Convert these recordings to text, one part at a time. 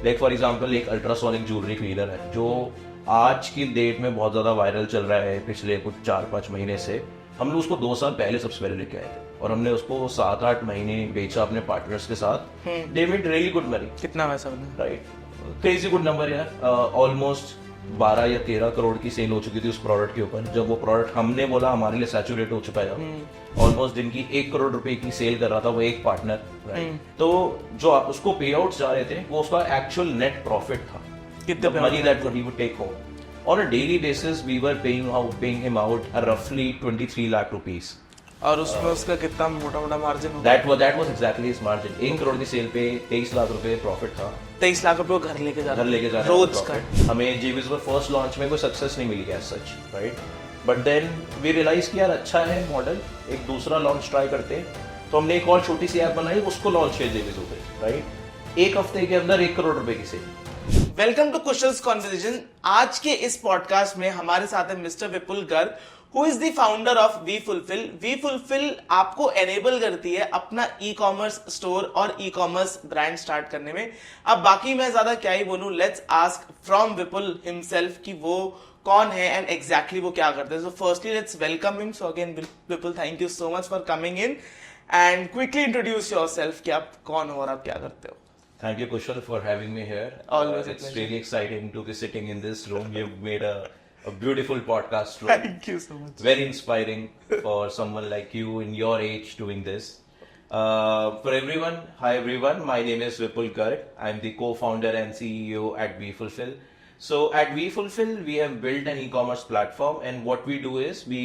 Like for example एक ultrasonic jewellery cleaner है जो आज की डेट में बहुत ज्यादा वायरल चल रहा है पिछले कुछ 4-5 महीने से। हम लोग उसको 2 साल पहले सबसे पहले लेके आए थे और हमने उसको 7-8 महीने बेचा अपने पार्टनर्स के साथ। They made really good money. कितना पैसा बना? राइट, क्रेजी गुड नंबर यार। ऑलमोस्ट 12 या 13 करोड़ की सेल हो चुकी थी उस प्रोडक्ट के ऊपर। जब वो प्रोडक्ट हमने बोला हमारे लिए सैचुरेट हो चुका है, ऑलमोस्ट दिन की 1 करोड़ रुपए की सेल कर रहा था वो एक पार्टनर। राइट, तो जो आप उसको पे आउट जा रहे थे वो उसका एक्चुअल नेट प्रॉफिट था। कितने money that he would take home on a daily basis we were paying him out roughly 23 lakh rupees. और उसमें उसका कितना मोटा मार्जिन होगा? that was exactly his margin. 1 crore की सेल पे 23 लाख रुपए प्रॉफिट था। 23 लाख रुपए घर लेके जा रहा है रोज का। हमें जेबीज पर फर्स्ट लॉन्च में कोई सक्सेस नहीं मिली as such, right, but then we realise कि यार अच्छा है मॉडल, एक दूसरा लॉन्च ट्राई करते। तो हमने एक और छोटी सी ऐप बनाई, उसको लॉन्च किया जेबीज पे, राइट। 1 हफ्ते के अंदर 1 करोड़ रुपए की sale. Welcome to Kushal's conversation. आज के इस पॉडकास्ट में हमारे साथ है mister Vipul Garg, who is the founder of we fulfil. We fulfil आपको एनेबल करती है अपना ई कॉमर्स स्टोर और ई कॉमर्स ब्रांड स्टार्ट करने में। अब बाकी मैं ज्यादा क्या ही बोलूं, let's ask from Vipul himself कि वो कौन है एंड एग्जैक्टली वो क्या करते हैं। So firstly let's welcome him. So again Vipul, thank you so much for coming in and quickly introduce yourself कि आप कौन हो और आप क्या करते हो। Thank you, Kushal, for having me here. Always a it's pleasure. really exciting to be sitting in this room. You've made a beautiful podcast room. Thank you so much. Very inspiring for someone like you in your age doing this. For everyone, hi everyone. My name is Vipul Garg. I'm the co-founder and CEO at WeFulfill. So at WeFulfill, we have built an e-commerce platform, and what we do is we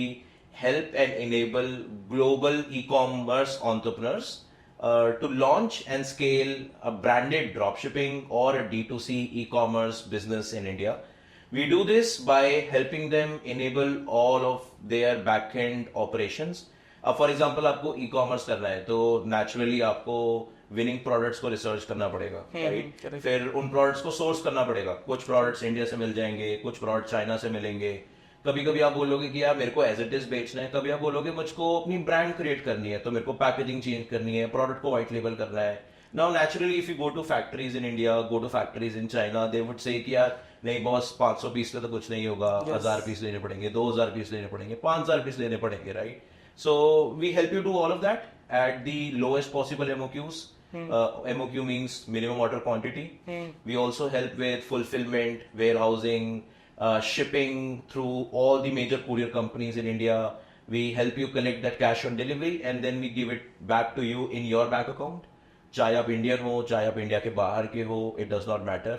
help and enable global e-commerce entrepreneurs to launch and scale a branded dropshipping or a D2C e-commerce business in India. We do this by helping them enable all of their back-end operations. For example, आपको e-commerce करना है तो naturally आपको winning products को research करना पड़ेगा, right? फिर उन products को source करना पड़ेगा। कुछ products इंडिया से मिल जाएंगे, कुछ products चाइना से मिलेंगे। कभी कभी आप बोलोगे कि यार मेरे को एज इट इज बेचना है, कभी आप बोलोगे मुझको अपनी ब्रांड क्रिएट करनी है तो मेरे को पैकेजिंग चेंज करनी है, प्रोडक्ट को व्हाइट लेबल करना है। Now naturally if you go to factories in India, go to factories in China, they would say कि यार नहीं बॉस 500 पीस का तो कुछ नहीं होगा, 1000 पीस लेने पड़ेंगे, 2000 पीस लेने पड़ेंगे, 5000 पीस लेने पड़ेंगे, right. So we help you do all of that at the lowest possible MOQs. MOQ means minimum order quantity. We also help with fulfillment, warehousing, shipping through all the major courier companies in India. We help you collect that cash on delivery and then we give it back to you in your bank account. चाहे आप Indian हो, चाहे आप India के बाहर के हो, it does not matter.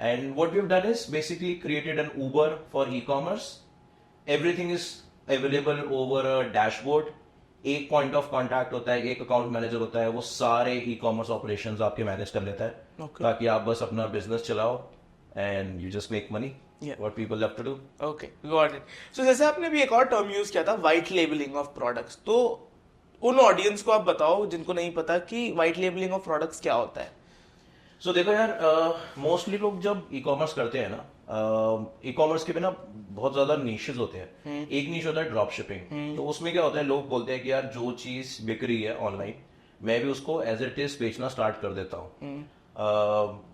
And what we've done is basically created an Uber for e-commerce. Everything is available over a dashboard. एक पॉइंट ऑफ कॉन्टैक्ट होता है, एक अकाउंट मैनेजर होता है, वो सारे ई कॉमर्स ऑपरेशंस आपके मैनेज कर लेता है, ताकि आप बस अपना बिजनेस चलाओ and you just make money. What people love to do. Okay, got it. So जैसे आपने भी एक और टर्म यूज किया था, व्हाइट लेबलिंग ऑफ प्रोडक्ट्स, तो उन ऑडियंस को आप बताओ जिनको नहीं पता कि व्हाइट लेबलिंग ऑफ प्रोडक्ट्स क्या होता है। So देखो यार, मोस्टली लोग जब ई कॉमर्स करते हैं ना, ई कॉमर्स के बिना बहुत ज्यादा निशेस होते हैं। एक निश होता है ड्रॉप शिपिंग। तो उसमें क्या होता है, लोग बोलते हैं कि यार जो चीज बिक रही है ऑनलाइन, मैं भी उसको एज इट इज बेचना स्टार्ट कर देता हूँ।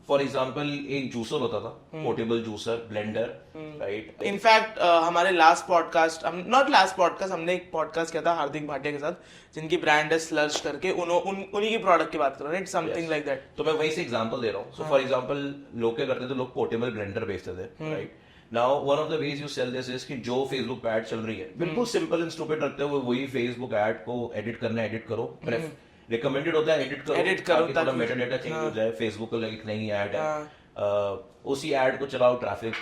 फॉर एग्जाम्पल एक जूसर होता था, portable juicer, blender, right. In fact हमारे लास्ट पॉडकास्ट, हमने एक पॉडकास्ट किया था हार्दिक भाटिया के साथ, जिनकी ब्रांड है स्लर्श करके, उन्हीं की प्रोडक्ट की बात कर रहे हैं, समथिंग लाइक दैट। तो मैं वहीं से एग्जांपल दे रहा हूँ। सो फॉर एग्जांपल लोग क्या करते थे, लोग पोर्टेबल ब्लेंडर बेचते थे, right. Now one of the ways you sell this is कि जो फेसबुक ऐड चल रही है, बिल्कुल सिंपल एंड स्टूपिड रखते हुए वही फेसबुक ऐड को एडिट करना है, एडिट करो। रिकमेंडेड होता है एडिट करो ताकि मेटा डेटा चेंज हो जाए। फेसबुक को एक नई ऐड है, उसी ऐड को चलाओ ट्रैफिक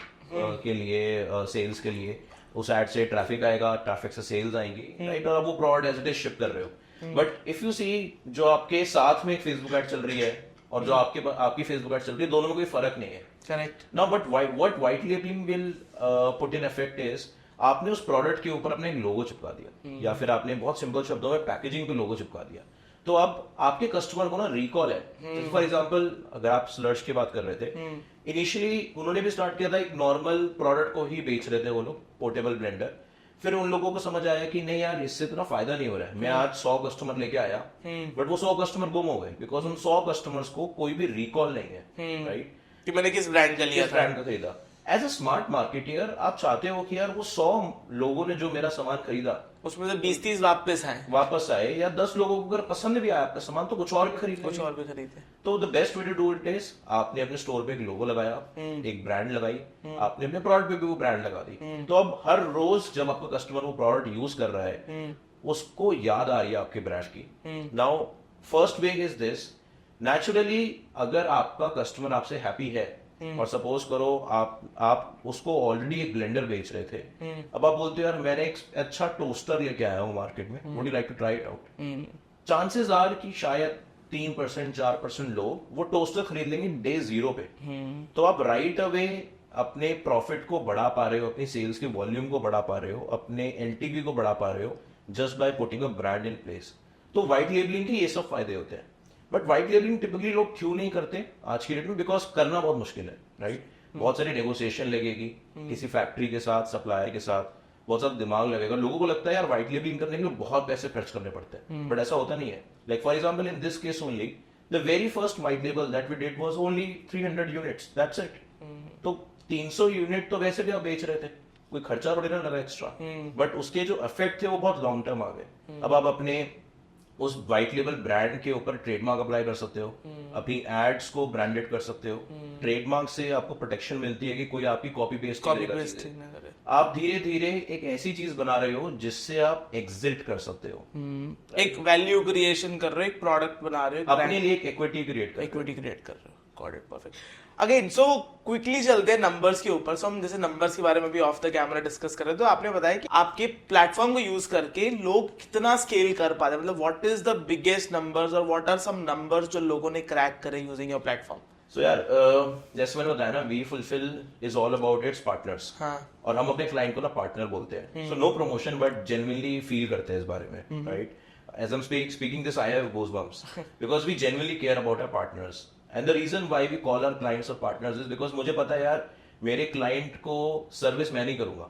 के लिए, सेल्स के लिए। उस ऐड से ट्रैफिक आएगा, ट्रैफिक से सेल्स आएंगी, राइट। और आप वो product as it is ship कर रहे हो। बट इफ यू सी, जो आपके साथ में एक फेसबुक ऐड चल रही है और जो आपकी फेसबुक ऐड चल रही है, दोनों में कोई फर्क नहीं है, correct. Now but what white labelling will put in effect is, आपने उस प्रोडक्ट के ऊपर अपने एक लोगो चिपका दिया, या फिर आपने बहुत सिंपल शब्दों में पैकेजिंग पे लोगो चिपका दिया। तो अब आपके कस्टमर को ना रिकॉल है। फॉर एग्जांपल अगर आप स्लर्श की बात कर रहे थे, इनिशियली उन्होंने भी स्टार्ट किया था एक नॉर्मल प्रोडक्ट को ही बेच रहे थे वो लोग, पोर्टेबल ब्लेंडर। फिर उन लोगों को समझ आया कि नहीं यार, इससे इतना फायदा नहीं हो रहा है। मैं आज 100 कस्टमर लेके आया, बट वो 100 कस्टमर गुम हो गए, बिकॉज उन 100 कस्टमर्स को कोई भी रिकॉल नहीं है, राइट। कि मैंने किस ब्रांड का लिया किस था। ब्रांड का खरीदा। एज अ स्मार्ट मार्केटियर आप चाहते हो कि यार वो 100 लोगों ने जो मेरा सामान खरीदा उसमें से 20-30 वापस आए, वापस आए, या 10 लोगों को अगर पसंद भी आया आपका सामान तो कुछ और भी खरीद कुछ लेंगे। और भी खरीदे। तो the best way to do it is आपने अपने स्टोर पे एक लोगो लगाया, एक ब्रांड लगाई, आपने अपने प्रोडक्ट पे भी वो ब्रांड लगा दी। तो अब हर रोज जब आपका कस्टमर वो प्रोडक्ट यूज कर रहा है उसको याद आ रही है आपके ब्रांड की। Now first way is this, naturally अगर आपका कस्टमर आपसे हैप्पी है और सपोज करो आप उसको ऑलरेडी एक ब्लेंडर बेच रहे थे, अब आप बोलते हो यार मैंने एक अच्छा टोस्टर लेके आया हूँ मार्केट में, would you like to try it out, chances are कि शायद 3% 4% लोग वो टोस्टर खरीद लेंगे डे 0 पे। तो आप राइट अवे अपने प्रॉफिट को बढ़ा पा रहे हो, अपनी सेल्स के वॉल्यूम को बढ़ा पा रहे हो, अपने एलटीवी को बढ़ा पा रहे हो just by putting a brand in place. तो व्हाइट लेबलिंग के ये सब फायदे होते हैं। बट व्हाइट लेबलिंग टिपिकली लोग क्यों नहीं करते आज की डेट में? बिकॉज करना बहुत मुश्किल है, राइट? बहुत सारी नेगोशिएशन लगेगी किसी फैक्ट्री के साथ, सप्लायर के साथ, बहुत सारा दिमाग लगेगा। लोगों को लगता है यार व्हाइट लेबलिंग करने के लिए बहुत पैसे खर्च करने पड़ते हैं, बट ऐसा होता नहीं है। Like for example in this case only the very first white label that we did was only 300 units, that's it. तो 300 यूनिट तो वैसे भी आप बेच रहे थे, कोई खर्चा थोड़ी ना लगा एक्स्ट्रा, बट उसके जो इफेक्ट थे वो बहुत लॉन्ग टर्म आ गए। अब आप अपने उस व्हाइट लेबल ब्रांड के ऊपर ट्रेडमार्क अप्लाई कर सकते हो, अपनी एड्स को ब्रांडेड कर सकते हो। ट्रेडमार्क से आपको प्रोटेक्शन मिलती है कि कोई आपकी कॉपी पेस्ट नहीं करेगा। आप धीरे धीरे एक ऐसी चीज बना रहे हो जिससे आप एग्जिट कर सकते हो, एक वैल्यू क्रिएशन कर रहे हो, एक प्रोडक्ट बना रहे हो, अपने लिए एक इक्विटी क्रिएट कर इक्विटी क्रिएट कर रहे हो। Got it, perfect. Again so quickly चलते हैं नंबर्स के ऊपर। सो हम जैसे नंबर्स के बारे में भी ऑफ द कैमरा डिस्कस कर रहे थे, तो आपने बताया कि आपके प्लेटफॉर्म को यूज करके लोग कितना स्केल कर पाते हैं, मतलब what is the biggest numbers और व्हाट आर सम नंबर्स जो लोगों ने क्रैक करे यूजिंग योर प्लेटफॉर्म? सो यार जैसे मैंने बताया ना, we fulfil is all about its partners. हाँ। और हम अपने क्लाइंट को ना पार्टनर बोलते हैं। So no promotion, but genuinely feel करते हैं इस बारे में, right? As I'm speaking this, I have goosebumps because we genuinely care about our partners. And the reason why we call our clients our partners is because मुझे पता है यार मेरे क्लाइंट को सर्विस मैं नहीं करूंगा,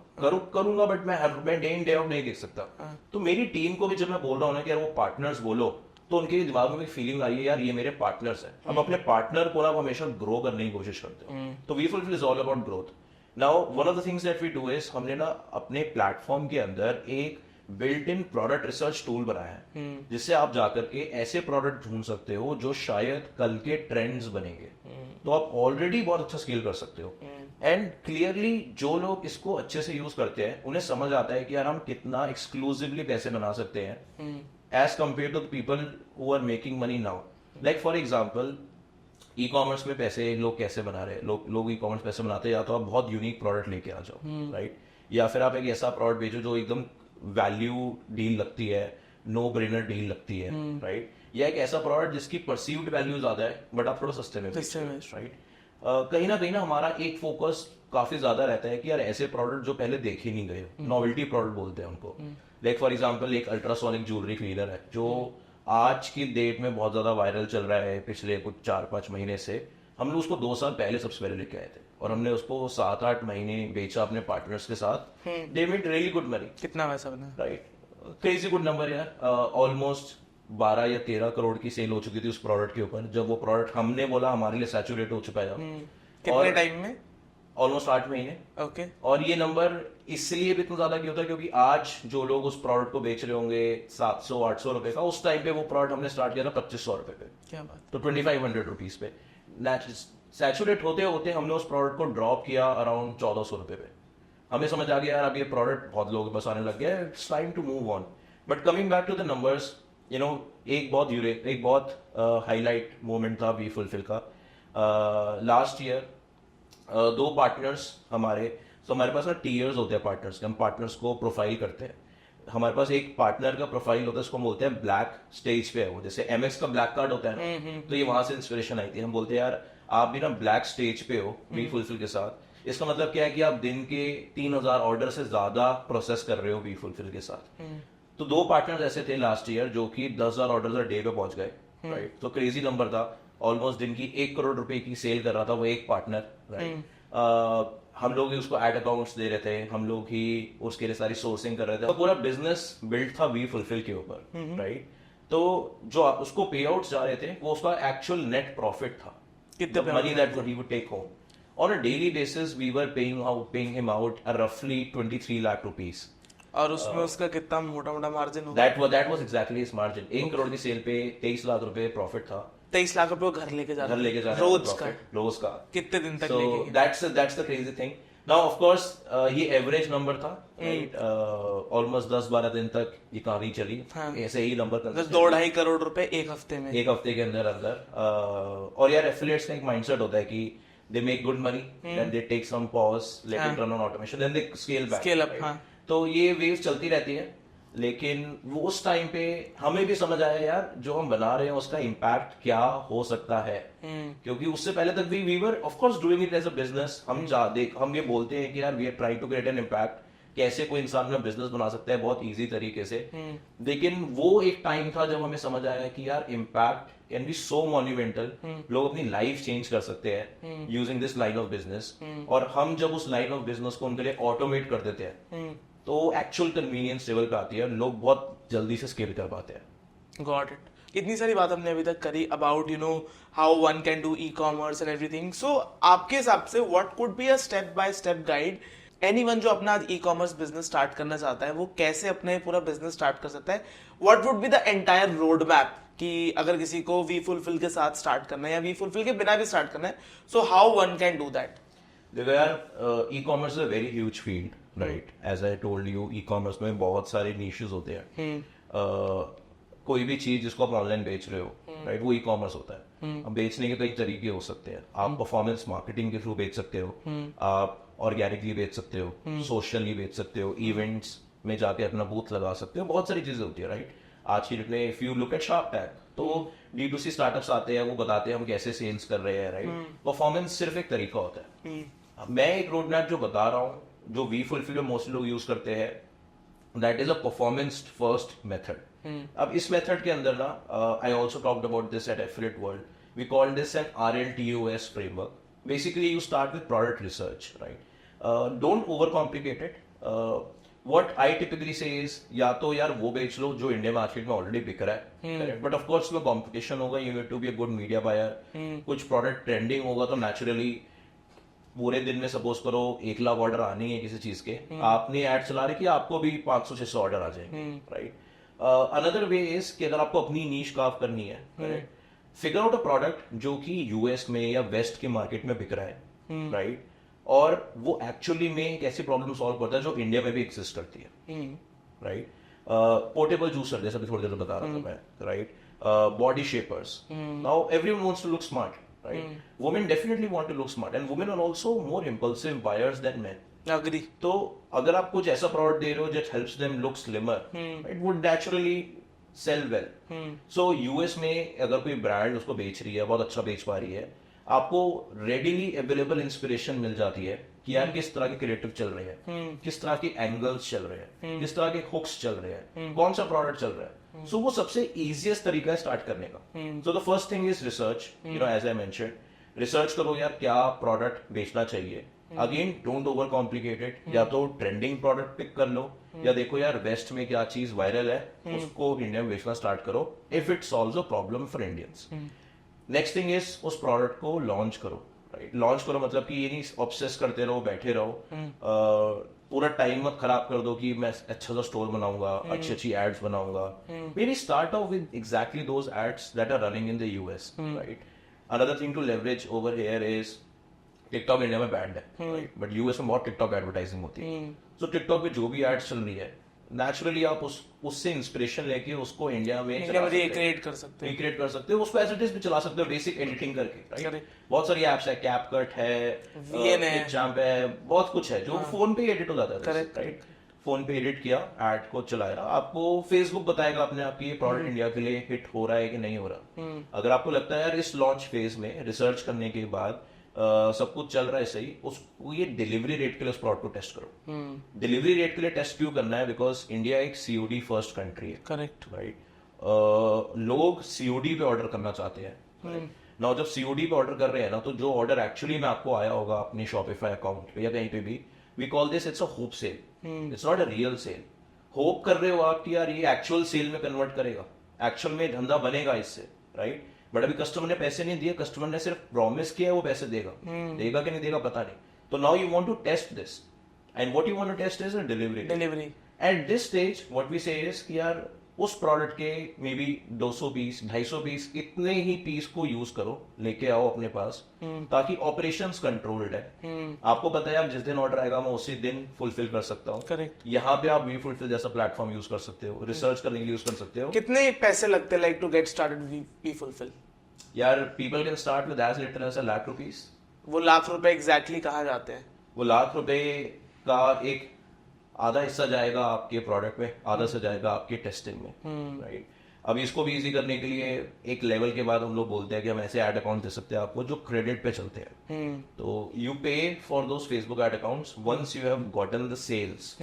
करूंगा बट मैं डे इन डे आउट नहीं देख सकता। तो मेरी टीम को भी जब मैं बोल रहा हूँ ना कि यार वो पार्टनर्स बोलो, तो उनके दिमाग में फीलिंग आई है यार ये मेरे पार्टनर्स हैं। हम अपने पार्टनर को ना हमेशा ग्रो करने की कोशिश करते हैं। तो we fulfil is all about growth. Now one of the things that we do is, हमने ना अपने प्लेटफॉर्म के अंदर एक built in product research tool बनाया है, जिससे आप जाकर के ऐसे प्रोडक्ट ढूंढ सकते हो जो शायद कल के ट्रेंड्स बनेंगे। तो आप ऑलरेडी बहुत अच्छा स्केल कर सकते हो। एंड क्लियरली जो लोग इसको अच्छे से यूज करते हैं उन्हें समझ आता है कि यार हम कितना एक्सक्लूसिवली पैसे बना सकते हैं as compare to people who are making money now. Like for example e commerce में पैसे लोग कैसे बना रहे हैं? लोग ई कॉमर्स पैसे बनाते हैं या तो आप बहुत यूनिक प्रोडक्ट लेके आ जाओ, राइट? या फिर आप एक ऐसा प्रोडक्ट बेचो जो एकदम वैल्यू डील लगती है, नो ब्रेनर डील लगती है, राइट? या एक ऐसा प्रोडक्ट जिसकी परसीव्ड वैल्यू ज्यादा है बट आप थोड़ा सस्ते में बेच रहे हो, राइट? कहीं ना हमारा एक फोकस काफी ज्यादा रहता है कि यार ऐसे प्रोडक्ट जो पहले देखे नहीं गए, नॉवेल्टी प्रोडक्ट बोलते हैं उनको। लाइक फॉर एग्जांपल एक अल्ट्रासोनिक ज्वेलरी क्लीनर है जो आज की डेट में बहुत ज्यादा वायरल चल रहा है। पिछले कुछ 4-5 महीने से हम लोग उसको 2 साल पहले सबसे पहले लेके आए थे और हमने उसको 7-8 महीने बेचा अपने पार्टनर्स के साथ। They made really good money. कितना पैसा बना? राइट, क्रेजी गुड नंबर यार। ऑलमोस्ट 12 या 13 करोड़ की सेल हो चुकी थी उस प्रोडक्ट के ऊपर, जब वो प्रोडक्ट हमने बोला हमारे लिए सैचुरेट हो चुका है। कितने टाइम में? ऑलमोस्ट 8 महीने। ओके। और ये नंबर इसलिए भी इतना ज्यादा क्यों होता है क्योंकि आज जो लोग उस प्रोडक्ट को बेच रहे होंगे 700-800 रुपए का, उस टाइम पे वो प्रोडक्ट हमने स्टार्ट किया था 2500 रुपए पे। क्या बात? तो 2500 रुपीज पे सैचुरेट होते होते हमने उस प्रोडक्ट को ड्रॉप किया अराउंड 1400 रुपए पे। हमें समझ आ गया यार अब ये प्रोडक्ट बहुत लोगों के पास आने लग गया है, it's time to move on. But coming back to the numbers, you know, एक बहुत हाईलाइट मोमेंट था वी फुलफिल का। लास्ट ईयर 2 पार्टनर्स हमारे, तो हमारे पास ना टीयर्स होते हैं पार्टनर्स के, हम पार्टनर्स को प्रोफाइल करते हैं। हमारे पास एक पार्टनर का प्रोफाइल होता है, उसको हम बोलते हैं ब्लैक स्टेज पे है वो, जैसे एमएक्स का ब्लैक कार्ड होता है ना, तो ये वहां से इंस्पिरेशन आई थी। हम बोलते हैं यार आप भी ना ब्लैक स्टेज पे हो वी फुलफिल के साथ। इसका मतलब क्या है कि आप दिन के 3000 ऑर्डर से ज्यादा प्रोसेस कर रहे हो वी फुलफिल के साथ। तो 2 पार्टनर्स ऐसे थे लास्ट ईयर जो कि 10,000 ऑर्डर डे पे पहुंच गए, राइट? तो क्रेजी नंबर था। ऑलमोस्ट दिन की 1 करोड़ रुपए की सेल कर रहा था वो एक पार्टनर, राइट? हम लोग ही उसको एड अकाउंट्स दे रहे थे, हम लोग ही उसके लिए सारी सोर्सिंग कर रहे थे। तो पूरा बिजनेस बिल्ड था वी फुलफिल के ऊपर, राइट? तो जो उसको पे आउट्स जा रहे थे वो उसका एक्चुअल नेट प्रॉफिट था। कितने the money that he would take home. On a daily basis, we were paying him out roughly 23 lakh rupees. और उसमें उसका कितना मोटा मोटा मार्जिन होगा? That was exactly his margin. 1 crore की सेल पे 23 लाख रुपए प्रॉफिट था. 23 लाख रुपए वो घर लेके जा रोज का कितने दिन तक so लेके? that's the crazy thing. Now of course ये एवरेज नंबर था, right? Almost 10-12 दिन तक ये कहानी चली. ऐसे ही नंबर 2-2.5 करोड़ रुपए एक हफ्ते में, एक हफ्ते के अंदर और यार एफिलिएट्स का एक माइंडसेट होता है कि they make good money, then they take some pause, let it run on automation, then they scale up. तो ये वेव्स चलती रहती है, लेकिन वो उस टाइम पे हमें भी समझ आया यार जो हम बना रहे हैं उसका इम्पैक्ट क्या हो सकता है. क्योंकि उससे पहले तक we were of course doing it as a business. हम ये बोलते हैं कि यार we are trying to create an impact, कैसे कोई इंसान अपना बिजनेस बना सकता है बहुत इजी तरीके से. लेकिन वो एक टाइम था जब हमें समझ आया कि यार impact can be so monumental. लोग अपनी लाइफ चेंज कर सकते हैं using this line of business. और हम जब उस लाइन ऑफ बिजनेस को उनके लिए ऑटोमेट कर देते हैं तो एक्चुअल कन्वीनियंस लेवल पे आती है, लोग बहुत जल्दी से स्केल कर पाते हैं. Got it. इतनी सारी बात हमने अभी तक करी about how one can do e commerce and everything. So आपके हिसाब से what could be a step by step guide anyone जो अपना ई कॉमर्स बिजनेस स्टार्ट करना चाहता है वो कैसे अपने पूरा बिजनेस स्टार्ट कर सकता है? What would be the entire road map कि अगर किसी को वी फुलफिल के साथ स्टार्ट करना है या वी फुलफिल के बिना भी स्टार्ट करना है, so how one can do that? देखो यार e commerce is a very huge field, right? As I told you e commerce में बहुत सारे नीशेस होते हैं. कोई भी चीज जिसको आप ऑनलाइन बेच रहे हो, राइट, वो ई कॉमर्स होता है. अब बेचने के कई तरीके हो सकते हैं. आप परफॉर्मेंस मार्केटिंग के थ्रू बेच सकते हो, आप ऑर्गेनिकली बेच सकते हो, सोशली बेच सकते हो, इवेंट्स में जाके अपना बूथ लगा सकते हो. बहुत सारी चीजें होती है, राइट? आज की डेट में if you look at shark tank तो D2C स्टार्टअप्स आते हैं, वो बताते हैं हम कैसे सेल्स कर रहे हैं, राइट? परफॉर्मेंस सिर्फ एक तरीका होता है. मैं एक रोड मैप जो बता रहा हूँ जो वी फुलफिल में मोस्टली लोग यूज करते हैं, that is a performance first method. अब इस मेथड के अंदर ना I also talked about this at affiliate world, we call this an RLTOS framework. Basically you start with product research, right? Don't overcomplicate it. What I typically say is या तो यार वो बेच लो जो India market में already बिक रहा है, बट ऑफ कोर्स उसमें कॉम्पिटिशन होगा, you need to be a good media buyer. कुछ प्रोडक्ट ट्रेंडिंग होगा तो नेचुरली पूरे दिन में सपोज करो 1 लाख ऑर्डर आने हैं किसी चीज के, आपने ऐड चला रहे कि आपको भी 500-600 ऑर्डर आ जाएंगे, राइट? अनदर वे इज कि अगर आपको अपनी नीश कार्व करनी है, फिगर आउट अ प्रोडक्ट जो कि यूएस में या वेस्ट के मार्केट में बिक रहा है, राइट? और वो एक्चुअली में एक ऐसी प्रॉब्लम सॉल्व करता है जो इंडिया में भी एग्जिस्ट करती है, राइट? पोर्टेबल जूसर जैसा भी थोड़ी देर बता रहा था मैं, right? Body shapers. Now everyone wants to look smart, right? Women definitely want to look smart and women are also more impulsive buyers than men. Agree. तो अगर आप कुछ ऐसा प्रोडक्ट दे रहे हो that helps them look slimmer, it would naturally sell well. So US में अगर कोई ब्रांड उसको बेच रही है, बहुत अच्छा बेच पा रही है, आपको readily available इंस्पिरेशन मिल जाती है कि यार किस तरह के क्रिएटिव चल रहे हैं, किस तरह के एंगल्स चल रहे हैं, किस तरह के हुक्स चल रहे हैं, कौन सा प्रोडक्ट चल रहा है. So वो सबसे easiest तरीका है स्टार्ट करने का. So the first thing is research. You know, as I mentioned, research करो यार क्या प्रोडक्ट बेचना चाहिए. Again don't overcomplicate it. या तो ट्रेंडिंग प्रोडक्ट पिक कर लो या देखो यार वेस्ट में क्या चीज वायरल है उसको इंडिया में बेचना स्टार्ट करो if it solves a problem for Indians. Next thing is उस प्रोडक्ट को लॉन्च करो, राइट? लॉन्च करो मतलब कि ये नहीं ऑब्सेस करते रहो, बैठे रहो, पूरा टाइम मत खराब कर दो कि मैं अच्छा सा स्टोर बनाऊंगा, अच्छी अच्छी एड्स बनाऊंगा. Maybe start off with exactly those ads that are running in the US, right? Another thing to leverage over here is TikTok India में बैंड है, राइट? बट यूएस में बहुत टिकटॉक एडवर्टाइजिंग होती है. सो टिकटॉक पे जो भी एड्स चल रही है नेचुरली आप उससे इंस्पिरेशन लेके उसको इंडिया में रिक्रिएट कर सकते हो, उसको एज इट इज भी चला सकते हो बेसिक एडिटिंग करके, राइट? बहुत सारी एप्स है, कैपकट है, Clipchamp है, बहुत कुछ है जो फोन पे एडिट हो जाता है, राइट? फोन पे एडिट किया, एड को चलाया, आपको फेसबुक बताएगा अपने आप की ये प्रोडक्ट इंडिया के लिए हिट हो रहा है कि नहीं हो रहा. अगर आपको लगता है यार इस लॉन्च फेज में रिसर्च करने के बाद सब कुछ चल रहा है सही, उसको ये डिलीवरी रेट के लिए उस प्रोडक्ट को टेस्ट करो. डिलीवरी रेट के लिए टेस्ट क्यों करना है? बिकॉज इंडिया एक COD फर्स्ट कंट्री है, करेक्ट, राइट? लोग COD पे ऑर्डर करना चाहते हैं. नाउ जब COD पे ऑर्डर कर रहे हैं ना, तो जो ऑर्डर एक्चुअली में आपको आया होगा अपने शॉपिफाई अकाउंट पे या कहीं पे भी, we call this it's a hope sale. It's not a real sale. होप कर रहे हो आप कि यार ये एक्चुअल सेल में कन्वर्ट करेगा, एक्चुअल में धंधा बनेगा इससे, राइट? बट अभी कस्टमर ने पैसे नहीं दिए, कस्टमर ने सिर्फ प्रॉमिस किया है वो पैसे देगा, देगा कि नहीं देगा पता नहीं. तो now you want to test this, and what you want to test is delivery. At this stage what we say is कि यार उस प्रोडक्ट के मे बी 200 पीस 250 पीस इतने ही पीस को यूज करो, लेके आओ अपने पास, ताकि ऑपरेशंस कंट्रोल्ड है. आपको पता है आप जिस दिन ऑर्डर आएगा मैं उसी दिन फुलफिल कर सकता हूँ. करेक्ट. यहाँ पे आप वी फुलफिल जैसा प्लेटफॉर्म यूज कर सकते हो, रिसर्च करने के लिए यूज कर सकते हो. कितने पैसे लगते हैं like to get started we fulfil? यार people can start with as little as ₹1,00,000. वो ₹1,00,000 एग्जैक्टली कहाँ जाते हैं? वो ₹1,00,000 का एक आधा हिस्सा जाएगा आपके प्रोडक्ट में, आधा से जाएगा आपके टेस्टिंग में, राइट. अब इसको भी इजी करने के लिए एक लेवल के बाद हम लोग बोलते हैं कि हम ऐसे एड अकाउंट दे सकते हैं आपको जो क्रेडिट पे चलते हैं. तो you pay for those Facebook ad accounts once you have gotten the sales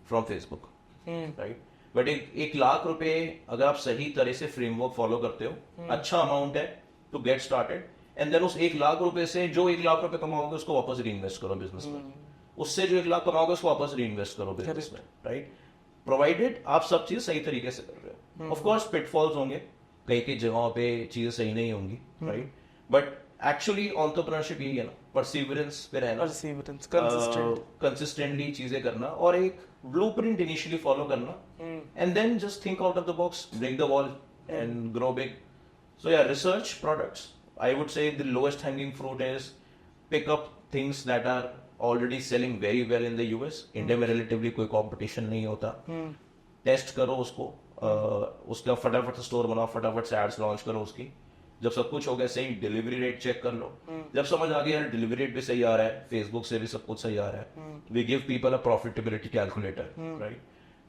from Facebook, right. But एक ₹1,00,000 अगर आप सही तरह से फ्रेमवर्क फॉलो करते हो, अच्छा अमाउंट है to get started, and then उस ₹1,00,000 से जो ₹1,00,000 कमाओगे उसको वापस रीइन्वेस्ट करो बिजनेस में. उससे जो ₹1,00,000 कमाओगे उसको वापस रीइन्वेस्ट करो बिजनेस में, राइट. प्रोवाइडेड आप सब चीज सही तरीके से कर रहे हो. ऑफ कोर्स पिटफॉल्स होंगे, कई कई जगहों पे चीजें सही नहीं होंगी, राइट. बट एक्चुअली एंटरप्रेन्योरशिप यही है ना, परसिवरेंस पे रहना, कंसिस्टेंटली चीजें करना और एक ब्लूप्रिंट इनिशियली फॉलो करना, and then just think out of the box, break the wall and grow big. So या research products, I would say the lowest hanging fruit is pick up things that are already selling very well in the US. India में relatively कोई competition नहीं होता. Test करो उसको, उसका फटाफट से स्टोर बनाओ, फटाफट से एड्स लॉन्च करो उसकी. जब सब कुछ हो गया सही, डिलीवरी रेट चेक कर लो. जब समझ आ गया डिलीवरी रेट भी सही आ रहा है, फेसबुक से भी सब कुछ सही आ रहा है, we give people a profitability calculator, right.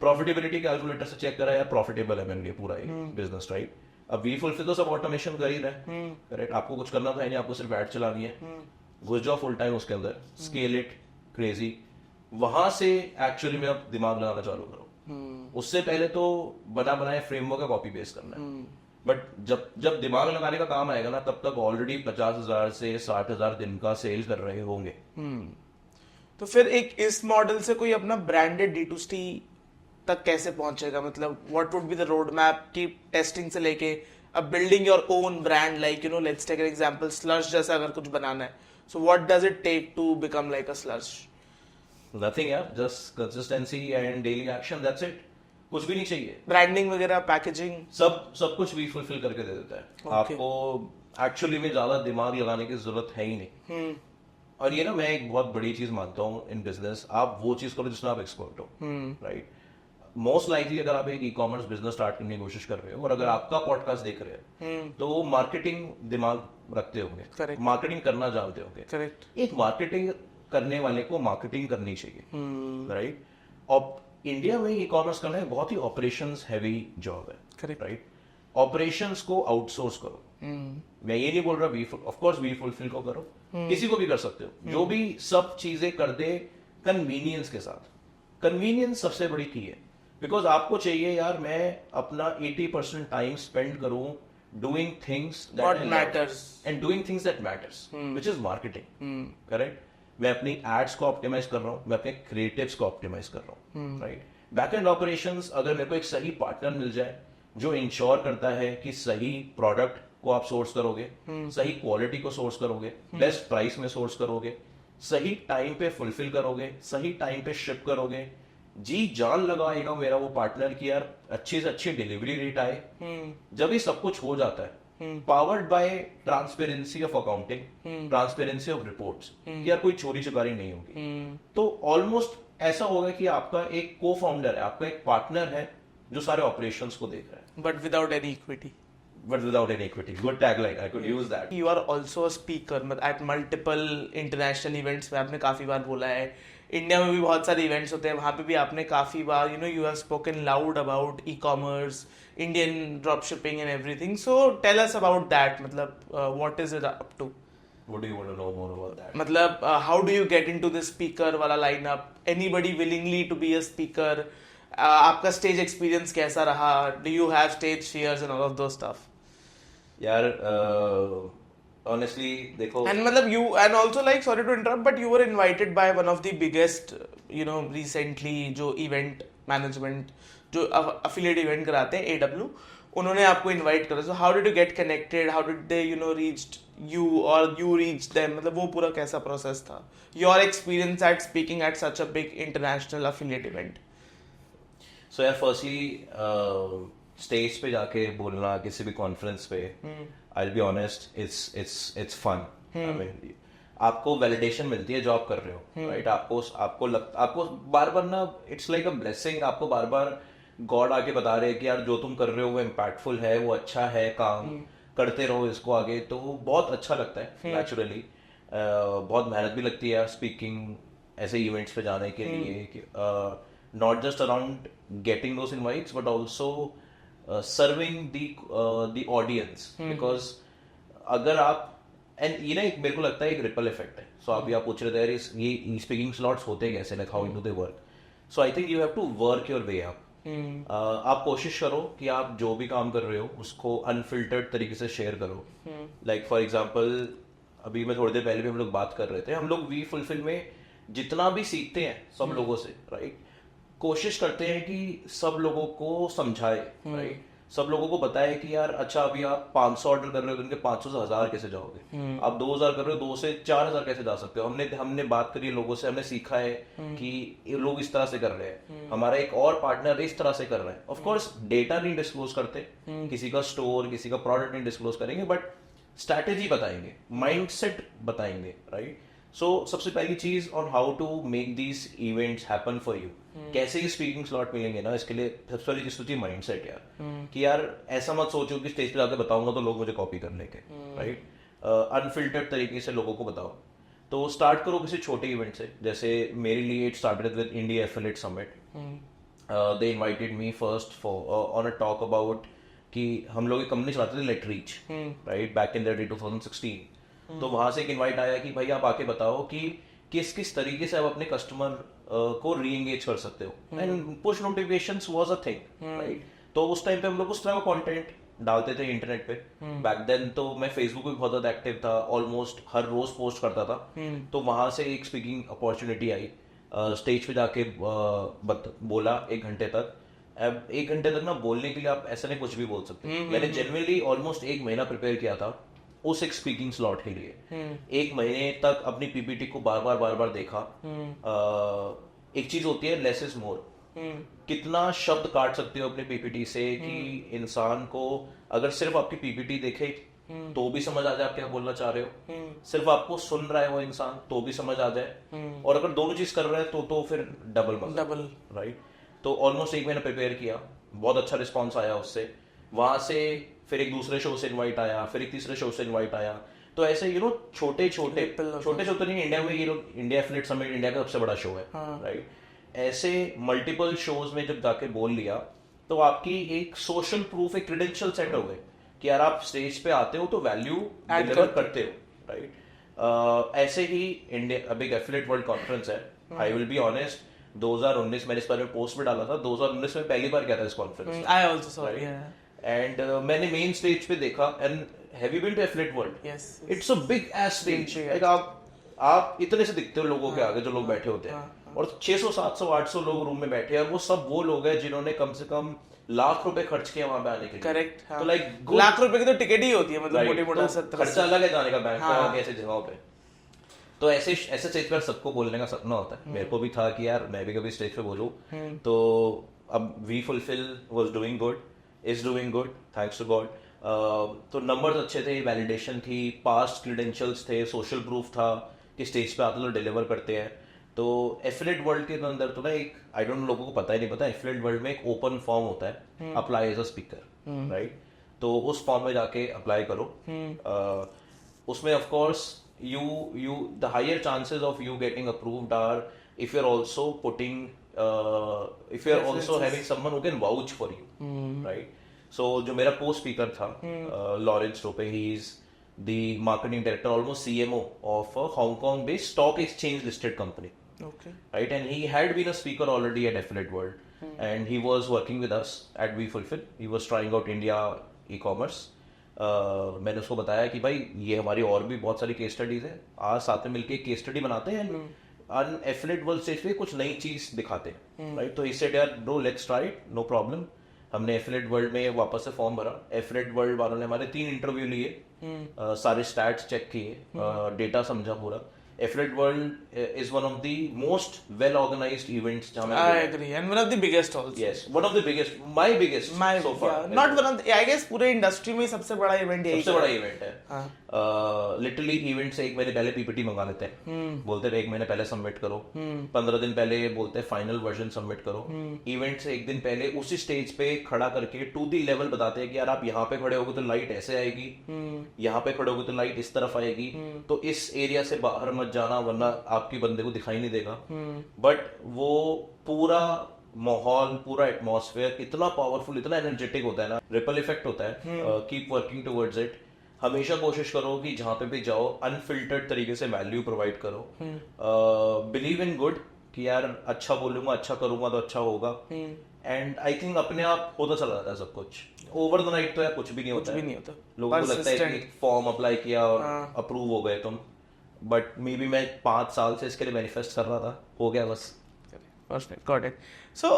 Profitability calculator से चेक करा यार प्रॉफिटेबल है मेरे लिए पूरा ये बिजनेस, राइट. अब वी फुलफिल तो सब ऑटोमेशन कर ही रहा है, करेक्ट. आपको कुछ करना तो है नहीं, आपको सिर्फ एड चलानी है. घुस जाओ फुल टाइम उसके अंदर, स्केल इट क्रेजी. वहां से एक्चुअली में अब दिमाग लगाना चालू करो. उससे पहले तो बना बनाए फ्रेमवर्क का कॉपी पेस्ट करना है. बट जब दिमाग लगाने का काम आएगा ना, तब तक ऑलरेडी 50,000 से 60,000 दिन का सेल कर रहे होंगे. तो फिर एक इस मॉडल से कोई अपना ब्रांडेड D2C तक कैसे पहुंचेगा? मतलब what would be the road map की टेस्टिंग से लेके अब building your own brand, like you know let's take an example, स्लर्श जैसा अगर कुछ बनाना है, so what does it take to become like a slush? Nothing यार, just consistency and daily action, that's it. कुछ भी नहीं चाहिए. ब्रांडिंग वगैरह, पैकेजिंग, सब कुछ भी फुलफिल करके दे देता है. आपको एक्चुअली में ज्यादा दिमाग लगाने की जरूरत है ही नहीं. और ये ना मैं एक बहुत बड़ी चीज मानता हूँ इन बिजनेस, आप वो चीज करो जिसमें आप एक्सपर्ट हो, राइट. मोस्ट लाइकली अगर आप एक ई कॉमर्स बिजनेस स्टार्ट करने की कोशिश कर रहे हो और अगर आपका पॉडकास्ट देख रहे हैं तो वो मार्केटिंग दिमाग रखते होंगे, मार्केटिंग करना जानते होंगे. करेक्ट. एक मार्केटिंग करने वाले को मार्केटिंग करनी चाहिए, राइट. और इंडिया में ई कॉमर्स करना है बहुत ही ऑपरेशंस हैवी जॉब है, करेक्ट, राइट. ऑपरेशंस को आउटसोर्स करो. मैं ये नहीं बोल रहा ऑफ कोर्स वी फुलफिल को करो, किसी को भी कर सकते हो जो भी सब चीजें कर दे कन्वीनियंस के साथ. कन्वीनियंस सबसे बड़ी की है, बिकॉज आपको चाहिए यार मैं अपना 80% टाइम स्पेंड करूं doing things that matters and doing things that matters, which is marketing, correct. मैं अपनी एड्स को ऑप्टिमाइज कर रहा हूं, मैं अपने क्रिएटिव्स को ऑप्टिमाइज कर रहा हूं, राइट. बैक एंड ऑपरेशंस, अगर मेरे को एक सही पार्टनर मिल जाए जो इंश्योर करता है कि सही प्रोडक्ट को आप सोर्स करोगे, सही क्वालिटी को सोर्स करोगे, बेस्ट प्राइस में सोर्स करोगे, सही टाइम पे फुलफिल करोगे, सही टाइम पे शिप करोगे, जी जान लगाएगा मेरा वो पार्टनर की यार अच्छी से अच्छी डिलीवरी रेट आए. जब ये सब कुछ हो जाता है, powered by transparency of accounting, transparency of reports, यार कोई चोरी चकारी नहीं होगी, तो ऑलमोस्ट ऐसा होगा कि आपका एक को फाउंडर है, आपका एक पार्टनर है जो सारे ऑपरेशंस को देख रहा है. But without any equity. But without any equity. Good tagline. I could use that. You are also a speaker at multiple international events में आपने काफी बार बोला है. इंडिया में भी बहुत सारे इवेंट्स होते हैं, वहां पे भी आपने काफी बार you have spoken loud about e-commerce, Indian dropshipping and everything. So tell us about that. मतलब what is it up to? What do you want to know more about that? मतलब how do you get into this speaker वाला lineup? Anybody willingly to be a speaker? आपका stage experience कैसा रहा? Do you have stage fears and all of those stuff? यार honestly देखो, and मतलब you and also like sorry to interrupt but you were invited by one of the biggest recently जो event management जो affiliate event कराते हैं AW, उन्होंने आपको invite करा, so how did you get connected, how did they reached you और you reach them, मतलब वो पूरा कैसा प्रोसेस था, your experience at speaking at such a big international affiliate event? So यार फर्स्टली स्टेज पे जाके बोलना किसी भी कॉन्फ्रेंस पे, I will be honest, it's fun. आपको वैलिडेशन मिलती है जो आप कर रहे हो, राइट? आपको बार बार ना, इट्स लाइक अ ब्लेसिंग, आपको बार बार गॉड आके बता रहे हैं कि यार जो तुम कर रहे हो वो इम्पैक्टफुल है, वो अच्छा है, काम करते रहो इसको आगे, तो वो बहुत अच्छा लगता है नेचुरली। बहुत मेहनत भी लगती है यार स्पीकिंग ऐसे इवेंट्स पे जाने के लिए, not just around getting those invites but also serving the audience, because अगर आप, एंड ये ना एक मेरे को लगता है एक रिपल इफेक्ट है। सो अभी आप पूछ रहे थे यार ये स्पीकिंग स्लॉट्स होते कैसे, like how do they work? So I think you have to work your way up. आप कोशिश करो कि आप जो भी काम कर रहे हो उसको अनफिल्टर्ड तरीके से शेयर करो। लाइक फॉर एग्जांपल, अभी मैं थोड़ी देर पहले भी हम लोग बात कर रहे थे, हम लोग वी फुलफिल में जितना भी सीखते हैं सब लोगों से, राइट, कोशिश करते हैं कि सब लोगों को समझाए, राइट, सब लोगों को बताए कि यार अच्छा अभी आप 500 ऑर्डर कर रहे हो तो उनके 500 से 1000 कैसे जाओगे, आप 2000 कर रहे हो 2 से 4000 कैसे जा सकते हो। हमने बात करी लोगों से, हमने सीखा है कि ये लोग इस तरह से कर रहे हैं, हमारा एक और पार्टनर इस तरह से कर रहा है। ऑफ कोर्स डेटा नहीं डिस्क्लोज करते, किसी का स्टोर किसी का प्रोडक्ट नहीं डिस्क्लोज करेंगे, बट स्ट्रैटेजी बताएंगे, माइंडसेट बताएंगे, राइट। सो सबसे पहली चीज on how to make these events happen for you, कैसे ही स्पीकिंग स्लॉट मिलेंगे ना, इसके लिए सबसे पहली चीज होती है माइंडसेट यार, कि यार ऐसा मत सोचो कि स्टेज पे जाके बताऊंगा तो लोग मुझे कॉपी कर लेंगे, राइट। अनफिल्टर्ड तरीके से लोगों को बताओ। तो स्टार्ट करो किसी छोटे इवेंट से, जैसे मेरे लिए it started with India affiliate summit. They invited me first for on a talk about कि हम लोग एक कंपनी चलाते थे let reach, right, back in the 2016। तो वहां से एक इनवाइट आया कि भाई आप आके बताओ कि किस किस तरीके से आप अपने कस्टमर को री एंगेज कर सकते हो, and push notifications was a thing, right. तो उस टाइम पे हम लोग उस तरह का कंटेंट डालते थे इंटरनेट पे। बैक देन तो मैं फेसबुक पे बहुत ज्यादा एक्टिव था, ऑलमोस्ट हर रोज पोस्ट करता था। तो वहां से एक स्पीकिंग अपॉर्चुनिटी आई, स्टेज पे जाके बोला 1 घंटे तक। अब 1 घंटे तक ना बोलने के लिए आप ऐसा नहीं कुछ भी बोल सकते। मैंने जेन्युइनली ऑलमोस्ट 1 महीना प्रिपेयर किया था उस एक स्पीकिंग स्लॉट के लिए। 1 महीने तक अपनी पीपीटी को बार बार देखा। एक चीज होती है लेस इज मोर, कितना शब्द काट सकते हो अपनी पीपीटी से कि इंसान को अगर सिर्फ आपकी पीपीटी देखे तो भी समझ आ जाए आप क्या बोलना चाह रहे हो, सिर्फ आपको सुन रहा है वो इंसान तो भी समझ आ जाए, और अगर दोनों चीज कर रहे हैं तो फिर डबल, राइट। तो ऑलमोस्ट 1 महीना प्रिपेयर किया, बहुत अच्छा रिस्पॉन्स आया उससे। वहां से फिर एक दूसरे शो से इनवाइट आया, फिर एक तीसरे शो से इनवाइट आया। तो ऐसे छोटे छोटे नहीं, इंडिया में ये लोग इंडिया एफिलिएट समिट इंडिया का सबसे बड़ा शो है, राइट। ऐसे मल्टीपल शोज में जब जाके बोल लिया तो आपकी एक सोशल प्रूफ, एक क्रेडेंशियल सेट हो गए कि यार आप स्टेज पे आते हो तो वैल्यू डिलीवर करते हो, राइट। ऐसे ही इंडिया अब एक एफिलिएट वर्ल्ड कॉन्फ्रेंस है, आई विल बी ऑनेस्ट, 2019 मैंने इस बारे में पोस्ट में डाला था, 2019 में पहली बार गया था इस conference. I also saw, and मैंने मेन स्टेज पे देखा, and have you been to affiliate world? It's a big ass stage, like आप इतने से दिखते हो लोगों के आगे जो लोग बैठे होते हैं, और 600 700 800 लोग रूम में बैठे हैं, और वो सब वो लोग हैं जिन्होंने कम से कम लाख रुपए खर्च किया वहां पे आने के लिए। करेक्ट, तो लाइक लाख रुपए की तो टिकट ही होती है, मतलब मोटा-मोटा 70 खर्चा अलग है जाने का बैंक का ऐसे जगहों पे। तो ऐसे स्टेज पर सबको बोलने का सपना होता है, मेरे को भी था कि यार मैं भी कभी स्टेज पे बोलूं। तो अब we fulfil was doing good, is doing good, thanks to God. तो नंबर्स अच्छे थे, वैलिडेशन थी, पास्ट क्रेडेंशियल्स थे, सोशल प्रूफ था कि स्टेज पे आते तो डिलीवर करते हैं। तो एफिलिएट वर्ल्ड के अंदर तो ना एक, आई डोंट नो लोगों को पता ही नहीं पता, एफिलिएट वर्ल्ड में एक ओपन फॉर्म होता है, apply as a speaker, right. तो उस फॉर्म में जाके अप्लाई करो। उसमें of course you the higher chances of you getting approved are if you're also putting if you're also having someone who can vouch for you, right. So जो मेरा co speaker था Lawrence Tope, he is the marketing director, almost CMO of a Hong Kong based stock exchange listed company, okay, right. And he had been a speaker already at Affiliate World, and he was working with us at We Fulfill. He was trying out India e-commerce. मैंने उसको बताया कि भाई ये हमारी और भी बहुत सारी केस स्टडीज है, आज साथ में मिलके केस स्टडी बनाते हैं, एफिलिएट वर्ल्ड स्टेज पे कुछ नई चीज दिखाते हैं, राइट। तो ही सेड यार no let's try it, no problem. हमने एफिलेट वर्ल्ड में वापस से फॉर्म भरा। एफिलेट वर्ल्ड वालों ने हमारे 3 इंटरव्यू लिए, सारे स्टैट्स चेक किए, डेटा समझा पूरा। Affiliate world is one of the most well organised events जहां मैं I agree, and one of the biggest also. Yes one of the biggest, my biggest so far, not one of the, I guess पूरे industry में सबसे बड़ा event यही सबसे बड़ा event है। लिटरली इवेंट से एक महीने पहले पीपीटी मंगा लेते हैं, बोलते हैं 1 महीने पहले सबमिट करो, 15 दिन पहले बोलते हैं फाइनल वर्जन सबमिट करो। इवेंट से 1 दिन पहले उसी स्टेज पे खड़ा करके टू दी लेवल बताते हैं कि यार आप यहाँ पे खड़े होगे तो लाइट ऐसे आएगी, यहाँ पे खड़े होगे तो लाइट इस तरफ आएगी, तो इस एरिया से बाहर मत जाना वरना आपकी बंदे को दिखाई नहीं देगा। बट वो पूरा माहौल, पूरा एटमॉस्फेयर इतना पावरफुल, इतना एनर्जेटिक होता है ना, रिपल इफेक्ट होता है। Keep working towards it. हमेशा कोशिश करो कि जहां पे भी जाओ अनफिल्टर्ड तरीके से वैल्यू प्रोवाइड करो। बिलीव इन गुड कि यार अच्छा बोलूंगा, अच्छा करूंगा तो अच्छा होगा। एंड आई थिंक अपने आप होता चला जाता है सब कुछ। ओवर द नाइट तो यार कुछ भी नहीं होता, लोगों को लगता है कि फॉर्म अप्लाई किया और अप्रूव हो गए तुम, बट मे बी मैं 5 साल से इसके लिए मैनिफेस्ट कर रहा था, हो गया बस। Perfect, got it. So,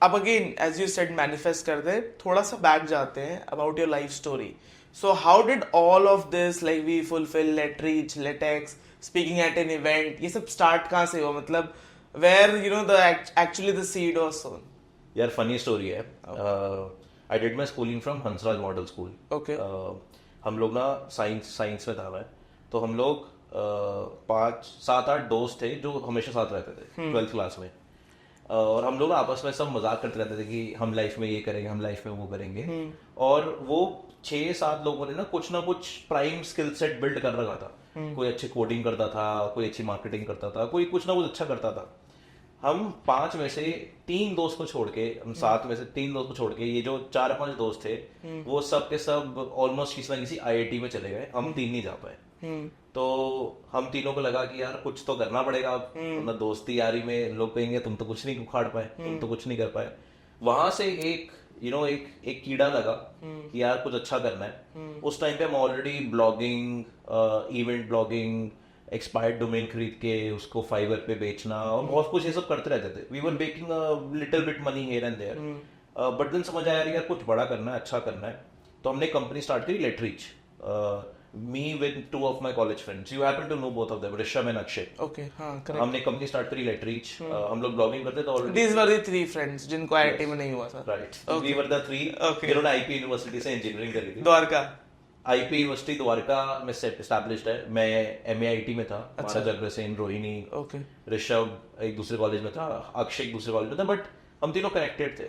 अब again, as you said, manifest करते हैं, थोड़ा सा बैक जाते हैं about your life story. So, how did all of this, like we fulfill, let reach, let X, speaking at an event, ये सब start कहाँ से हुआ? मतलब where you know the actually the seed was sown? यार funny story है। I did my schooling from Hansraj model school. Okay. हम लोग ना साइंस में था मैं, तो हम लोग 5-7-8 दोस्त थे जो हमेशा साथ रहते थे 12th क्लास में। और हम लोग आपस में सब मजाक करते रहते थे कि हम लाइफ में ये करेंगे, हम लाइफ में वो करेंगे। और वो 6-7 लोगों ने ना कुछ प्राइम स्किल सेट बिल्ड कर रखा था। कोई अच्छी कोडिंग करता था, कोई अच्छी मार्केटिंग करता था, कोई कुछ ना कुछ अच्छा करता था। हम 5 में से 3 दोस्त को छोड़ के, हम 7 में से 3 दोस्त को छोड़ के, ये जो 4-5 दोस्त थे वो सब के सब ऑलमोस्ट किसी ना किसी IIT में चले गए। हम 3 नहीं जा पाए। तो हम तीनों को लगा कि यार कुछ तो करना पड़ेगा अब, अपना दोस्ती यारी में लोग कहेंगे तुम तो कुछ नहीं उखाड़ पाए, तुम तो कुछ नहीं कर पाए। वहां से एक एक कीड़ा लगा कि यार कुछ अच्छा करना है। उस टाइम पे हम already blogging, event blogging, expired domain खरीद के उसको फाइवर पे बेचना और बहुत कुछ ये सब करते रहते थे। We were making a little bit money here and there, but then समझ आया यार कुछ बड़ा करना है, अच्छा करना है। तो हमने कंपनी स्टार्ट करी late reach, me with 2 of my college friends. You happen to know both of them, Rishabh and Akshay. Okay, हाँ, correct. हमने कंपनी स्टार्ट करी लेट रीच। हम लोग ब्लॉगिंग करते थे already. These were the 3 friends जिनको IIT में नहीं हुआ था। Right. We were the 3 जिन्होंने IP यूनिवर्सिटी से इंजीनियरिंग करी थी। द्वारका IP यूनिवर्सिटी द्वारका में एस्टैब्लिश्ड है। मैं MAIT में था, महाराज अग्रसेन, रोहिणी, ऋषभ एक दूसरे कॉलेज में था, अक्षय एक दूसरे कॉलेज में था, बट हम तीनों कनेक्टेड थे।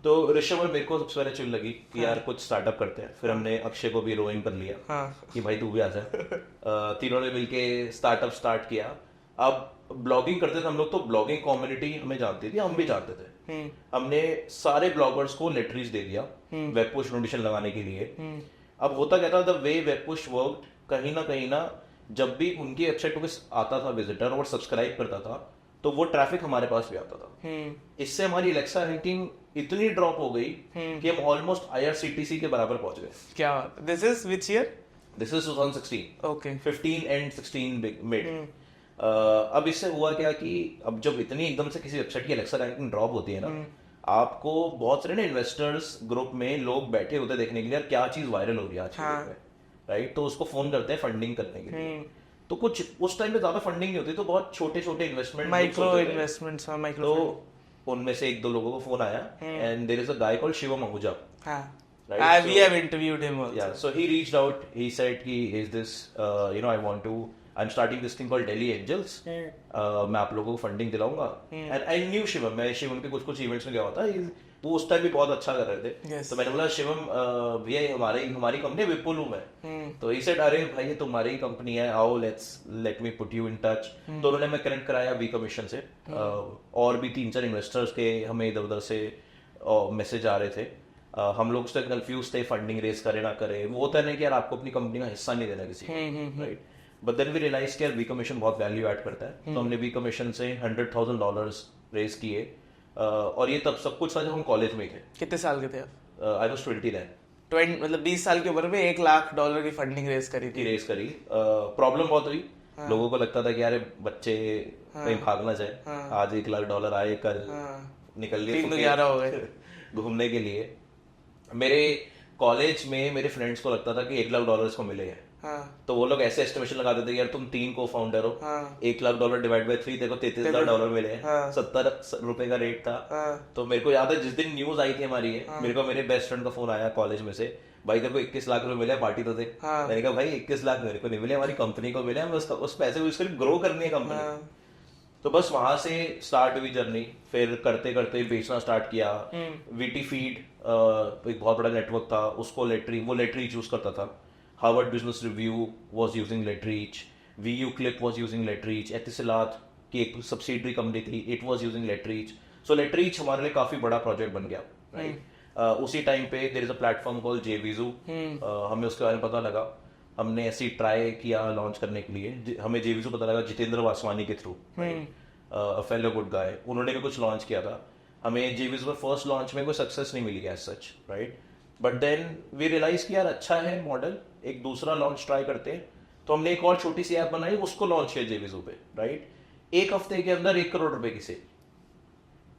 तो ऋषभ और मेरे को सबसे पहले चिल लगी कि यार कुछ स्टार्टअप करते हैं। फिर हमने अक्षय को भी रोइन कर लिया कि भाई तू भी आ जा। तीनों ने मिलके स्टार्टअप स्टार्ट किया। अब ब्लॉगिंग करते थे हम लोग, तो ब्लॉगिंग कम्युनिटी हमें जानती थी, हम भी जानते थे। हमने सारे ब्लॉगर्स को लेटरीज दे दिया वेब पुश नोटिफिकेशन लगाने के लिए। अब होता क्या था, the way web push work, कहीं ना जब भी उनकी वेबसाइट पे आता था विजिटर और सब्सक्राइब करता था तो वो ट्रैफिक हमारे पास भी आता था। इससे हमारी एलेक्सा रैंकिंग इतनी ड्रॉप हो गई कि हम ऑलमोस्ट IRCTC के बराबर पहुंच गए। क्या? This is which year? This is 2016। Okay, 15 and 16 mid. अब इससे हुआ क्या कि अब जब इतनी एकदम से किसी वेबसाइट की एलेक्सा रैंकिंग ड्रॉप होती है ना, आपको बहुत सारे ना इन्वेस्टर्स ग्रुप में लोग बैठे होते देखने के लिए यार क्या चीज वायरल हो रही है आज के डेट में, राइट? तो उसको फोन करते हैं फंडिंग करने के लिए। तो कुछ उस टाइम पे ज्यादा फंडिंग नहीं होती, तो बहुत छोटे छोटे इन्वेस्टमेंट, माइक्रो इन्वेस्टमेंट्स, माइक्रो। तो उनमें से 1-2 लोगों को फोन आया, and there is a guy called Shivam Ahuja. Right? We have interviewed him also. Yeah, so he reached out. He said, "Is this, I'm starting this thing called Delhi Angels. मैं आप लोगों को फंडिंग दिलाऊंगा." And I knew शिवम, मैं शिवम के कुछ events में गया हुआ था। वो उस टाइम भी बहुत अच्छा कर रहे थे। तो मैंने बोला शिवम, भैया हमारी कंपनी विपुलूम है। तो he said, अरे भाई ये तुम्हारी ही कंपनी है, आओ let me put you in touch। तो उन्होंने मैं कनेक्ट कराया वी कमीशन से। और भी 3-4 इन्वेस्टर्स के हमें इधर उधर से मैसेज आ रहे थे। हम लोग उससे कंफ्यूज थे, फंडिंग रेस करे ना करे। वो होता है ना कि यार आपको अपनी कंपनी का हिस्सा नहीं देना किसी को, right? But then we realise कि यार वी कमीशन बहुत वैल्यू ऐड करता है। तो हमने वी कमीशन से $100,000 रेस किए। और ये तब सब कुछ था जब हम कॉलेज में थे। कितने साल के थे आप? I was 20 then। 20 मतलब 20 साल की उम्र में $1,00,000 की फंडिंग रेस करी थी। प्रॉब्लम बहुत हुई। लोगों को लगता था कि यार बच्चे कहीं भाग ना जाए, आज $1,00,000 आए, कल निकल लिए 3-11 हो गए। घूमने के लिए। मेरे कॉलेज में मेरे फ्रेंड्स को लगता था कि $1 लाख इसको मिले हैं। हाँ, तो वो लोग ऐसे एस्टिमेशन लगा देते यार तुम 3 को फाउंडर हो, हाँ, $1 लाख डिवाइड बाय 3 देखो $33,000 मिले हैं। हाँ। 70 रुपए का रेट था। हाँ, तो मेरे को याद है जिस दिन न्यूज आई थी हमारी ये, मेरे को मेरे बेस्ट फ्रेंड का फोन आया कॉलेज में से, भाई तेरे को 21 लाख रुपए मिले, पार्टी तो दे। हाँ। मैंने कहा भाई 21 लाख मेरे को नहीं मिले, हमारी कंपनी को मिले, हमें उस पैसे को सिर्फ ग्रो करनी है कंपनी। हाँ, तो बस वहां से स्टार्ट हुई जर्नी। फिर करते करते बेचना स्टार्ट किया। वीटी फीड एक बहुत बड़ा नेटवर्क था, उसको लेटरीच यूज करता था। Harvard business review was using Letreach, Vuclip was using Letreach, Etisalat की एक सब्सिडरी कंपनी थी, it was using Letreach. So Letreach हमारे लिए काफी बड़ा प्रोजेक्ट बन गया, राइट। उसी टाइम पे there is a platform called जेविजू, हमें उसके बारे में पता लगा। हमने ऐसे ट्राई किया लॉन्च करने के लिए, हमें जेविजू पता लगा जितेंद्र वासवानी के थ्रू, फेलो गुड गाय, उन्होंने भी कुछ लॉन्च किया था। हमें जेविजू में फर्स्ट लॉन्च में कोई सक्सेस नहीं मिली as such, right. But then we realise कि यार अच्छा है मॉडल, एक दूसरा लॉन्च ट्राई करते हैं। तो हमने एक और छोटी सी ऐप बनाई, उसको लॉन्च किया जेविजू पे, राइट। 1 हफ्ते के अंदर 1 करोड़ रुपए की सेल,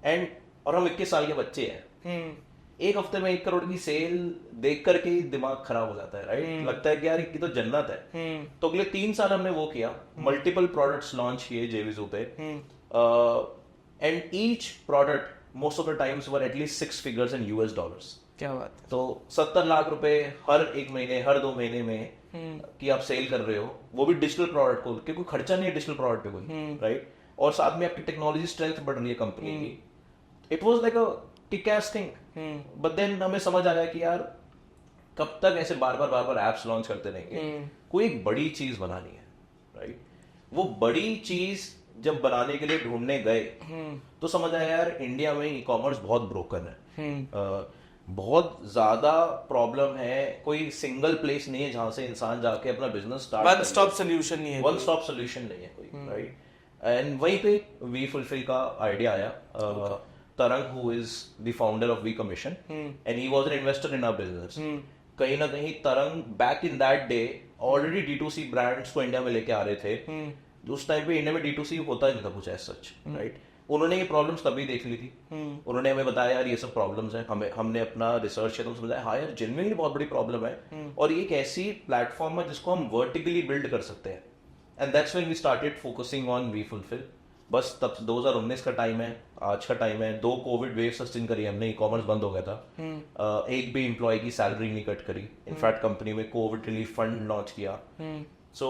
एंड और हम 21 साल के बच्चे हैं। 1 हफ्ते में 1 करोड़ की सेल देख करके ही दिमाग खराब हो जाता है, राइट। लगता है कि यार ये तो जन्नत है। तो अगले 3 साल हमने वो किया, मल्टीपल प्रोडक्ट्स लॉन्च किए जेविजू पे, and each product most of the times were at least 6 figures in US dollars. क्या बात है। तो 70 लाख रुपए हर 1 महीने, हर 2 महीने में कि आप सेल कर रहे हो, वो भी डिजिटल प्रोडक्ट को, क्योंकि खर्चा नहीं है डिजिटल प्रोडक्ट पे कोई, राइट। और साथ में आपकी टेक्नोलॉजी स्ट्रेंथ बढ़ रही है कंपनी की। It was like a kick ass thing. But then हमें समझ आ गया कि यार कब तक ऐसे बार बार एप्स लॉन्च करते रहेंगे, कोई एक बड़ी चीज बनानी है, राइट। वो बड़ी चीज जब बनाने के लिए ढूंढने गए तो समझ आया यार इंडिया में ई कॉमर्स बहुत ब्रोकन है। बहुत ज्यादा प्रॉब्लम है, कोई सिंगल प्लेस नहीं है जहां से इंसान जाके अपना business start, one stop solution नहीं है, वन स्टॉप सोल्यूशन नहीं है कोई, राइट। एंड वहीं पे वी फुलफिल का आइडिया आया। Tarang who is the founder of we commission, and he was an investor in our business. कहीं ना कहीं Tarang back in that day already D2C brands को इंडिया में लेके आ रहे थे। उस टाइम पे इंडिया में D2C होता ही नहीं था कुछ ऐसा सच, राइट। उन्होंने ये प्रॉब्लम्स तभी देख ली थी। उन्होंने हमें बताया यार ये सब प्रॉब्लम्स हैं, हमने अपना रिसर्च किया तो समझाया हाँ यार जेन्युइनली बहुत बड़ी प्रॉब्लम है, और ये एक ऐसी प्लेटफॉर्म है जिसको हम वर्टिकली बिल्ड कर सकते हैं। And that's when we started focusing on we fulfil. बस तब 2019 का टाइम है, आज का टाइम है। 2 कोविड वेव सस्टेन करी हमने, ई कॉमर्स बंद हो गया था। एक भी एम्प्लॉय की सैलरी नहीं कट करी। इनफैक्ट कंपनी में कोविड रिलीफ फंड लॉन्च किया। सो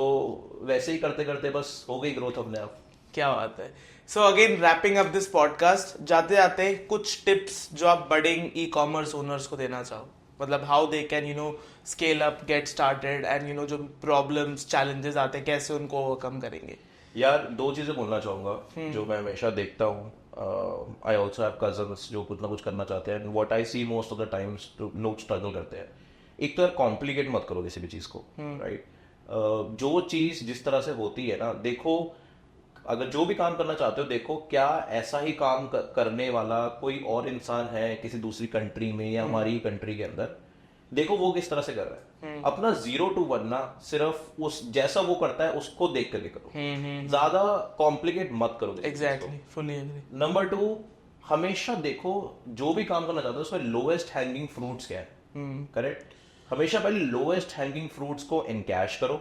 वैसे ही करते करते बस हो गई ग्रोथ अपने आप। क्या बात है। So again wrapping up this podcast, जाते जाते कुछ टिप्स जो आप बडिंग ई कॉमर्स ओनर्स को देना चाहो, मतलब how they can scale up, gate started, and जो प्रॉब्लम्स चैलेंजेस आते हैं कैसे उनको ओवरकम करेंगे। यार 2 चीजें बोलना चाहूंगा जो मैं हमेशा देखता हूँ। आई ऑल्सो हैव कजन्स जो कुछ ना कुछ करना चाहते हैं, what I see most of the times लोग स्ट्रगल करते हैं। एक तो यार कॉम्प्लिकेट मत करो किसी भी चीज को, राइट। जो चीज जिस तरह से होती है ना, देखो अगर जो भी काम करना चाहते हो, देखो क्या ऐसा ही काम करने वाला कोई और इंसान है किसी दूसरी कंट्री में या हमारी कंट्री के अंदर, देखो वो किस तरह से कर रहा है। अपना 0 to 1 ना सिर्फ उस जैसा वो करता है उसको देख करके करो, ज्यादा कॉम्प्लिकेट मत करो। Exactly, fully agree. नंबर 2, हमेशा देखो जो भी काम करना चाहते हो उसमें लोएस्ट हैंगिंग फ्रूट्स क्या है, करेक्ट। हमेशा पहले लोएस्ट हैंगिंग फ्रूट्स को इनकैश करो।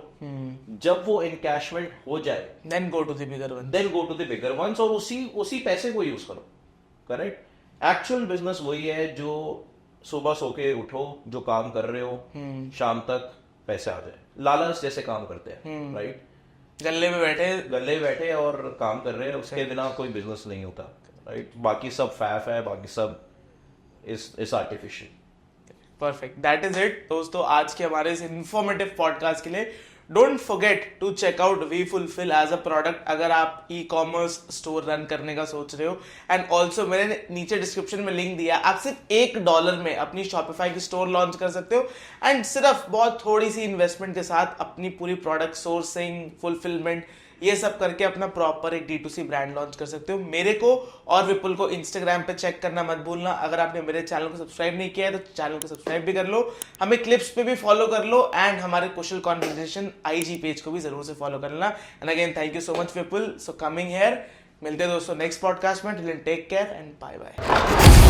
जब वो इनकैशमेंट हो जाए then go to the bigger ones, और उसी पैसे को यूज करो, करेक्ट। एक्चुअल बिजनेस वही है जो सुबह सो के उठो, जो काम कर रहे हो शाम तक पैसे आ जाए। लालच जैसे काम करते हैं, राइट। गल्ले में बैठे और काम कर रहे हैं, उसके बिना कोई बिजनेस नहीं होता, राइट। बाकी सब फैफ है, बाकी सब इस artificial. Perfect, that is it दोस्तों आज के हमारे इस इंफॉर्मेटिव पॉडकास्ट के लिए। Don't forget to check out we fulfil as a product अगर आप ई कॉमर्स स्टोर रन करने का सोच रहे हो। एंड ऑल्सो मैंने नीचे डिस्क्रिप्शन में लिंक दिया, आप सिर्फ $1 में अपनी शॉपिफाई की स्टोर लॉन्च कर सकते हो, एंड सिर्फ बहुत थोड़ी सी इन्वेस्टमेंट के साथ अपनी पूरी प्रोडक्ट सोर्सिंग, फुलफिलमेंट, ये सब करके अपना प्रॉपर एक D2C ब्रांड लॉन्च कर सकते हो। मेरे को और विपुल को इंस्टाग्राम पे चेक करना मत भूलना। अगर आपने मेरे चैनल को सब्सक्राइब नहीं किया है तो चैनल को सब्सक्राइब भी कर लो, हमें क्लिप्स पे भी फॉलो कर लो, एंड हमारे कुशल कॉन्वर्सेशन IG पेज को भी जरूर से फॉलो कर लेना। And again thank you so much Vipul so coming here. मिलते हैं दोस्तों नेक्स्ट पॉडकास्ट में। Till then take care and bye bye.